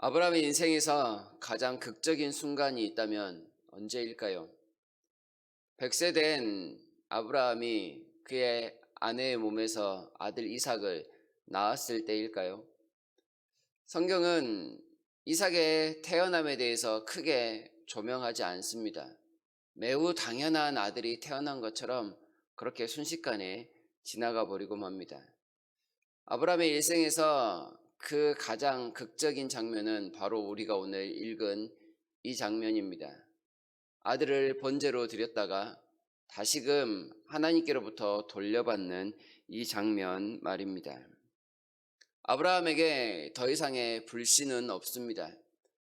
아브라함의 인생에서 가장 극적인 순간이 있다면 언제일까요? 100세 된 아브라함이 그의 아내의 몸에서 아들 이삭을 낳았을 때일까요? 성경은 이삭의 태어남에 대해서 크게 조명하지 않습니다. 매우 당연한 아들이 태어난 것처럼 그렇게 순식간에 지나가 버리고 맙니다. 아브라함의 일생에서 그 가장 극적인 장면은 바로 우리가 오늘 읽은 이 장면입니다. 아들을 번제로 드렸다가 다시금 하나님께로부터 돌려받는 이 장면 말입니다. 아브라함에게 더 이상의 불신은 없습니다.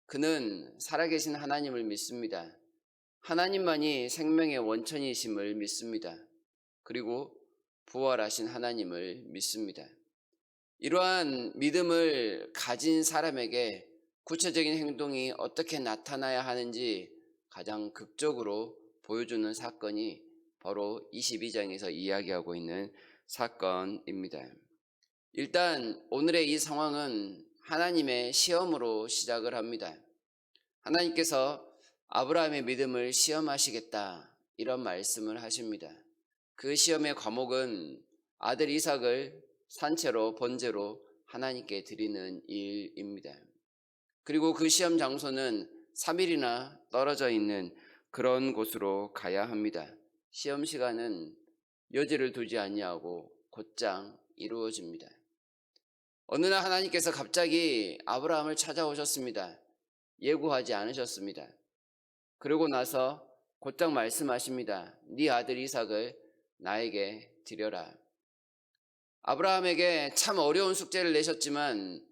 그는 살아계신 하나님을 믿습니다. 하나님만이 생명의 원천이심을 믿습니다. 그리고 부활하신 하나님을 믿습니다. 이러한 믿음을 가진 사람에게 구체적인 행동이 어떻게 나타나야 하는지 가장 극적으로 보여주는 사건이 바로 22장에서 이야기하고 있는 사건입니다. 일단 오늘의 이 상황은 하나님의 시험으로 시작을 합니다. 하나님께서 아브라함의 믿음을 시험하시겠다 이런 말씀을 하십니다. 그 시험의 과목은 아들 이삭을 산채로 번제로 하나님께 드리는 일입니다. 그리고 그 시험 장소는 3일이나 떨어져 있는 그런 곳으로 가야 합니다. 시험 시간은 여지를 두지 아니하고 곧장 이루어집니다. 어느 날 하나님께서 갑자기 아브라함을 찾아오셨습니다. 예고하지 않으셨습니다. 그러고 나서 곧장 말씀하십니다. 네 아들 이삭을 나에게 드려라. 아브라함에게 참 어려운 숙제를 내셨지만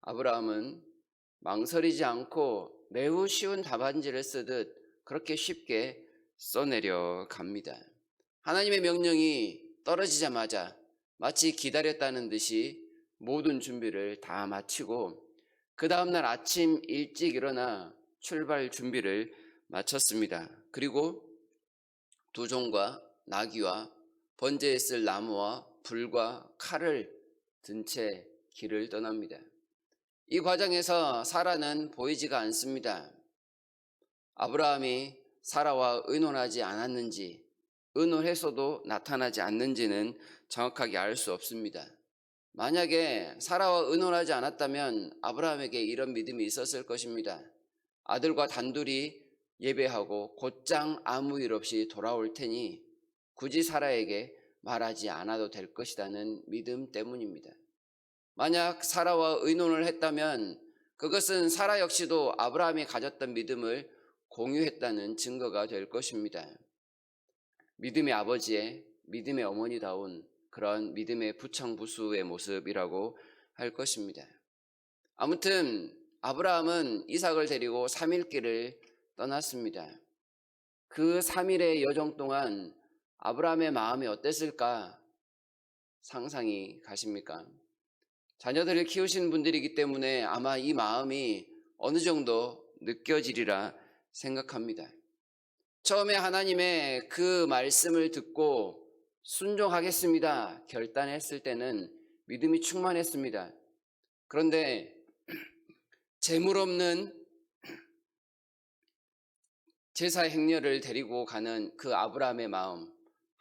아브라함은 망설이지 않고 매우 쉬운 답안지를 쓰듯 그렇게 쉽게 써내려 갑니다. 하나님의 명령이 떨어지자마자 마치 기다렸다는 듯이 모든 준비를 다 마치고 그 다음날 아침 일찍 일어나 출발 준비를 마쳤습니다. 그리고 두 종과 나귀와 번제에 쓸 나무와 불과 칼을 든 채 길을 떠납니다. 이 과정에서 사라는 보이지가 않습니다. 아브라함이 사라와 의논하지 않았는지, 의논해서도 나타나지 않는지는 정확하게 알 수 없습니다. 만약에 사라와 의논하지 않았다면 아브라함에게 이런 믿음이 있었을 것입니다. 아들과 단둘이 예배하고 곧장 아무 일 없이 돌아올 테니 굳이 사라에게 말하지 않아도 될 것이라는 믿음 때문입니다. 만약 사라와 의논을 했다면 그것은 사라 역시도 아브라함이 가졌던 믿음을 공유했다는 증거가 될 것입니다. 믿음의 아버지의 믿음의 어머니다운 그런 믿음의 부창부수의 모습이라고 할 것입니다. 아무튼 아브라함은 이삭을 데리고 3일 길을 떠났습니다. 그 3일의 여정 동안 아브라함의 마음이 어땠을까 상상이 가십니까? 자녀들을 키우신 분들이기 때문에 아마 이 마음이 어느 정도 느껴지리라 생각합니다. 처음에 하나님의 그 말씀을 듣고 순종하겠습니다 결단했을 때는 믿음이 충만했습니다. 그런데 재물 없는 제사 행렬을 데리고 가는 그 아브라함의 마음,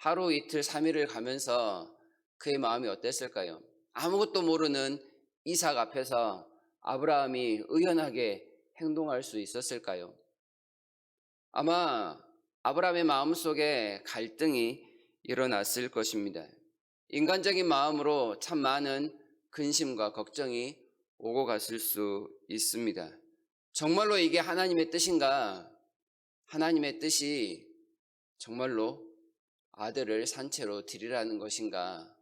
하루 이틀 3일을 가면서 그의 마음이 어땠을까요? 아무것도 모르는 이삭 앞에서 아브라함이 의연하게 행동할 수 있었을까요? 아마 아브라함의 마음속에 갈등이 일어났을 것입니다. 인간적인 마음으로 참 많은 근심과 걱정이 오고 갔을 수 있습니다. 정말로 이게 하나님의 뜻인가? 하나님의 뜻이 정말로 아들을 산채로 드리라는 것인가?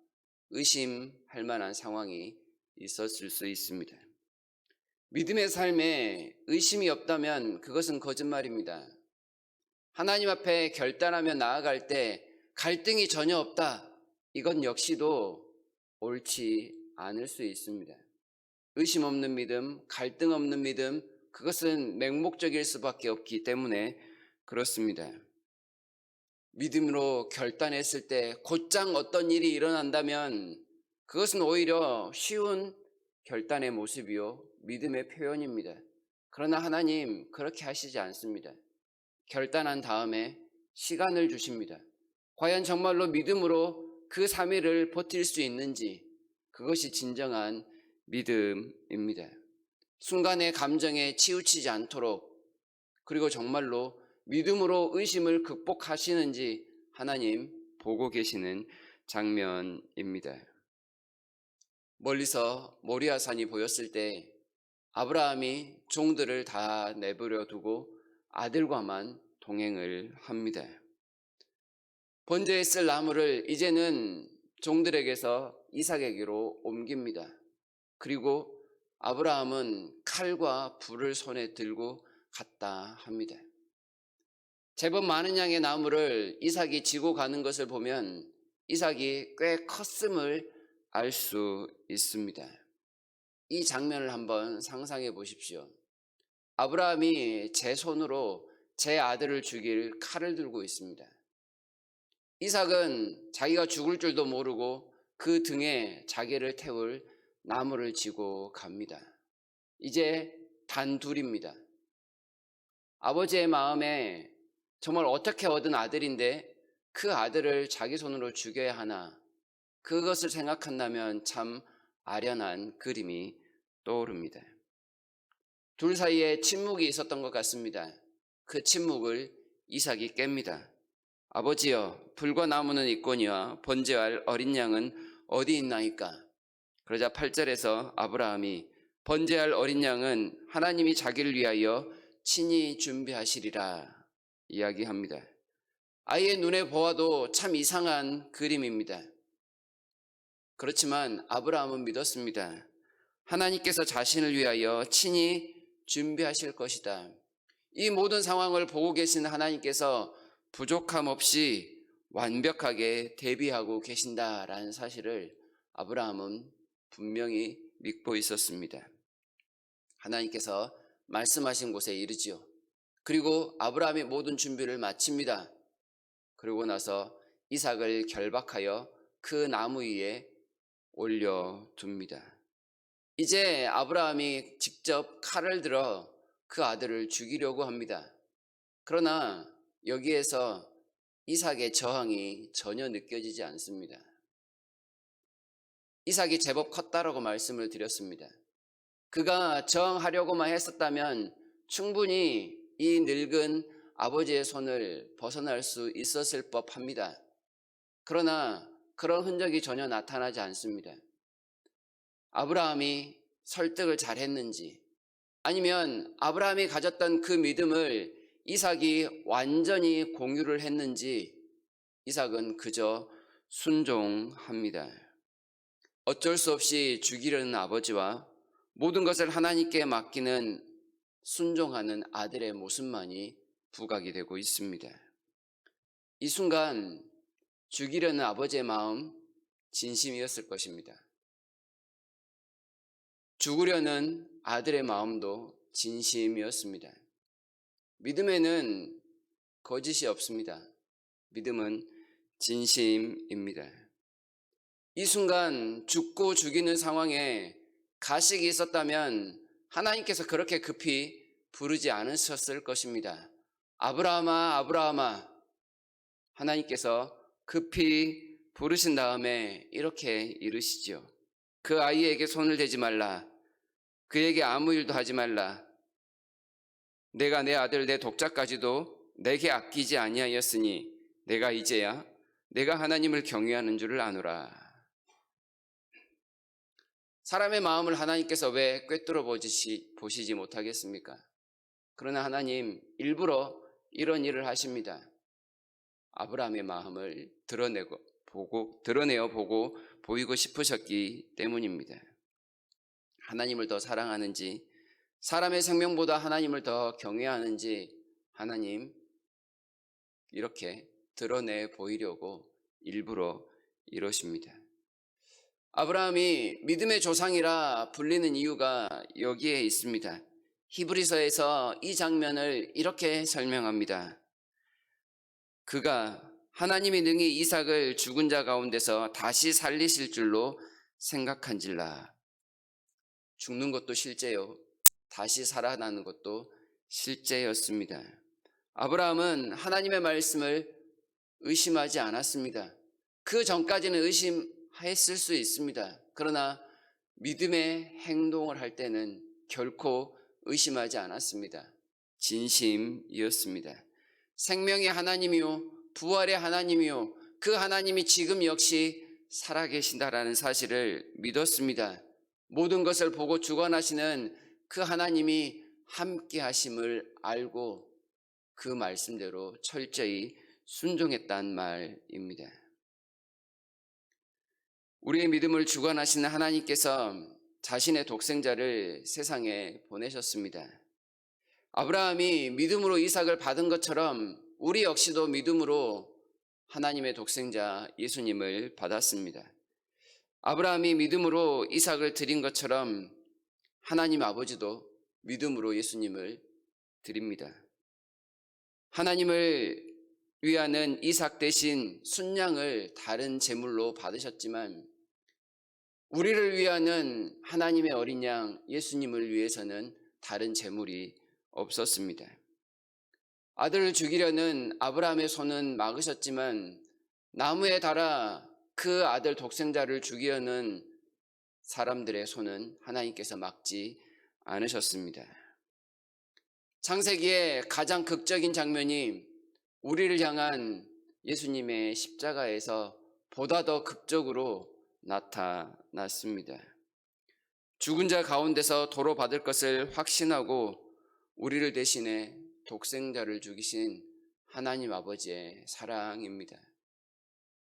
의심할 만한 상황이 있었을 수 있습니다. 믿음의 삶에 의심이 없다면 그것은 거짓말입니다. 하나님 앞에 결단하며 나아갈 때 갈등이 전혀 없다. 이건 역시도 옳지 않을 수 있습니다. 의심 없는 믿음, 갈등 없는 믿음, 그것은 맹목적일 수밖에 없기 때문에 그렇습니다. 믿음으로 결단했을 때 곧장 어떤 일이 일어난다면 그것은 오히려 쉬운 결단의 모습이요, 믿음의 표현입니다. 그러나 하나님 그렇게 하시지 않습니다. 결단한 다음에 시간을 주십니다. 과연 정말로 믿음으로 그 3일을 버틸 수 있는지, 그것이 진정한 믿음입니다. 순간의 감정에 치우치지 않도록, 그리고 정말로 믿음으로 의심을 극복하시는지 하나님 보고 계시는 장면입니다. 멀리서 모리아산이 보였을 때 아브라함이 종들을 다 내버려 두고 아들과만 동행을 합니다. 번제에 쓸 나무를 이제는 종들에게서 이삭에게로 옮깁니다. 그리고 아브라함은 칼과 불을 손에 들고 갔다 합니다. 제법 많은 양의 나무를 이삭이 지고 가는 것을 보면 이삭이 꽤 컸음을 알 수 있습니다. 이 장면을 한번 상상해 보십시오. 아브라함이 제 손으로 제 아들을 죽일 칼을 들고 있습니다. 이삭은 자기가 죽을 줄도 모르고 그 등에 자기를 태울 나무를 지고 갑니다. 이제 단둘입니다. 아버지의 마음에 정말 어떻게 얻은 아들인데 그 아들을 자기 손으로 죽여야 하나, 그것을 생각한다면 참 아련한 그림이 떠오릅니다. 둘 사이에 침묵이 있었던 것 같습니다. 그 침묵을 이삭이 깹니다. 아버지여, 불과 나무는 있거니와 번제할 어린 양은 어디 있나이까? 그러자 8절에서 아브라함이 번제할 어린 양은 하나님이 자기를 위하여 친히 준비하시리라 이야기합니다. 아이의 눈에 보아도 참 이상한 그림입니다. 그렇지만 아브라함은 믿었습니다. 하나님께서 자신을 위하여 친히 준비하실 것이다. 이 모든 상황을 보고 계신 하나님께서 부족함 없이 완벽하게 대비하고 계신다라는 사실을 아브라함은 분명히 믿고 있었습니다. 하나님께서 말씀하신 곳에 이르지요. 그리고 아브라함이 모든 준비를 마칩니다. 그러고 나서 이삭을 결박하여 그 나무 위에 올려둡니다. 이제 아브라함이 직접 칼을 들어 그 아들을 죽이려고 합니다. 그러나 여기에서 이삭의 저항이 전혀 느껴지지 않습니다. 이삭이 제법 컸다라고 말씀을 드렸습니다. 그가 저항하려고만 했었다면 충분히 이 늙은 아버지의 손을 벗어날 수 있었을 법합니다. 그러나 그런 흔적이 전혀 나타나지 않습니다. 아브라함이 설득을 잘했는지, 아니면 아브라함이 가졌던 그 믿음을 이삭이 완전히 공유를 했는지 이삭은 그저 순종합니다. 어쩔 수 없이 죽이려는 아버지와 모든 것을 하나님께 맡기는 순종하는 아들의 모습만이 부각이 되고 있습니다. 이 순간 죽이려는 아버지의 마음 진심이었을 것입니다. 죽으려는 아들의 마음도 진심이었습니다. 믿음에는 거짓이 없습니다. 믿음은 진심입니다. 이 순간 죽고 죽이는 상황에 가식이 있었다면 하나님께서 그렇게 급히 부르지 않으셨을 것입니다. 아브라함아, 아브라함아. 하나님께서 급히 부르신 다음에 이렇게 이르시죠. 그 아이에게 손을 대지 말라. 그에게 아무 일도 하지 말라. 내가 내 아들 내 독자까지도 내게 아끼지 아니하였으니 내가 이제야 내가 하나님을 경외하는 줄을 아노라. 사람의 마음을 하나님께서 왜 꿰뚫어 보시지 못하겠습니까? 그러나 하나님 일부러 이런 일을 하십니다. 아브라함의 마음을 드러내어 보고 보이고 싶으셨기 때문입니다. 하나님을 더 사랑하는지, 사람의 생명보다 하나님을 더 경외하는지 하나님 이렇게 드러내 보이려고 일부러 이러십니다. 아브라함이 믿음의 조상이라 불리는 이유가 여기에 있습니다. 히브리서에서 이 장면을 이렇게 설명합니다. 그가 하나님이 능히 이삭을 죽은 자 가운데서 다시 살리실 줄로 생각한질라. 죽는 것도 실제요. 다시 살아나는 것도 실제였습니다. 아브라함은 하나님의 말씀을 의심하지 않았습니다. 그 전까지는 의심했을 수 있습니다. 그러나 믿음의 행동을 할 때는 결코 의심하지 않았습니다. 진심이었습니다. 생명의 하나님이요, 부활의 하나님이요, 그 하나님이 지금 역시 살아계신다라는 사실을 믿었습니다. 모든 것을 보고 주관하시는 그 하나님이 함께 하심을 알고 그 말씀대로 철저히 순종했단 말입니다. 우리의 믿음을 주관하시는 하나님께서 자신의 독생자를 세상에 보내셨습니다. 아브라함이 믿음으로 이삭을 받은 것처럼 우리 역시도 믿음으로 하나님의 독생자 예수님을 받았습니다. 아브라함이 믿음으로 이삭을 드린 것처럼 하나님 아버지도 믿음으로 예수님을 드립니다. 하나님을 위하는 이삭 대신 순양을 다른 제물로 받으셨지만 우리를 위하는 하나님의 어린 양 예수님을 위해서는 다른 제물이 없었습니다. 아들을 죽이려는 아브라함의 손은 막으셨지만 나무에 달아 그 아들 독생자를 죽이려는 사람들의 손은 하나님께서 막지 않으셨습니다. 창세기의 가장 극적인 장면이 우리를 향한 예수님의 십자가에서 보다 더 극적으로 나타났습니다. 죽은 자 가운데서 도로 받을 것을 확신하고 우리를 대신해 독생자를 죽이신 하나님 아버지의 사랑입니다.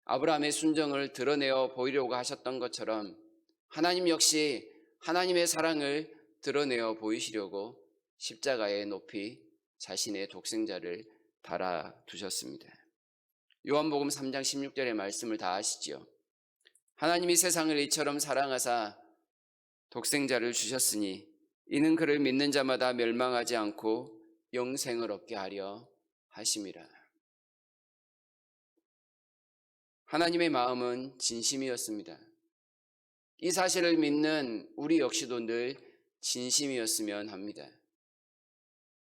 아브라함의 순종을 드러내어 보이려고 하셨던 것처럼 하나님 역시 하나님의 사랑을 드러내어 보이시려고 십자가에 높이 자신의 독생자를 달아두셨습니다. 요한복음 3장 16절의 말씀을 다 아시지요. 하나님이 세상을 이처럼 사랑하사 독생자를 주셨으니 이는 그를 믿는 자마다 멸망하지 않고 영생을 얻게 하려 하심이라. 하나님의 마음은 진심이었습니다. 이 사실을 믿는 우리 역시도 늘 진심이었으면 합니다.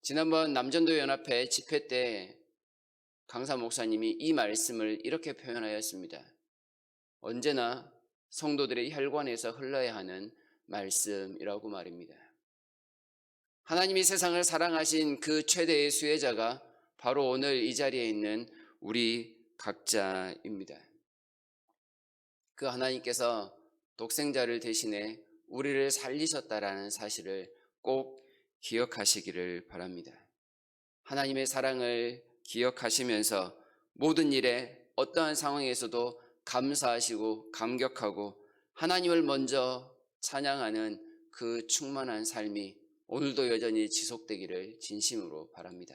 지난번 남전도 연합회 집회 때 강사 목사님이 이 말씀을 이렇게 표현하였습니다. 언제나 성도들의 혈관에서 흘러야 하는 말씀이라고 말입니다. 하나님이 세상을 사랑하신 그 최대의 수혜자가 바로 오늘 이 자리에 있는 우리 각자입니다. 그 하나님께서 독생자를 대신해 우리를 살리셨다라는 사실을 꼭 기억하시기를 바랍니다. 하나님의 사랑을 기억하시면서 모든 일에 어떠한 상황에서도 감사하시고 감격하고 하나님을 먼저 찬양하는 그 충만한 삶이 오늘도 여전히 지속되기를 진심으로 바랍니다.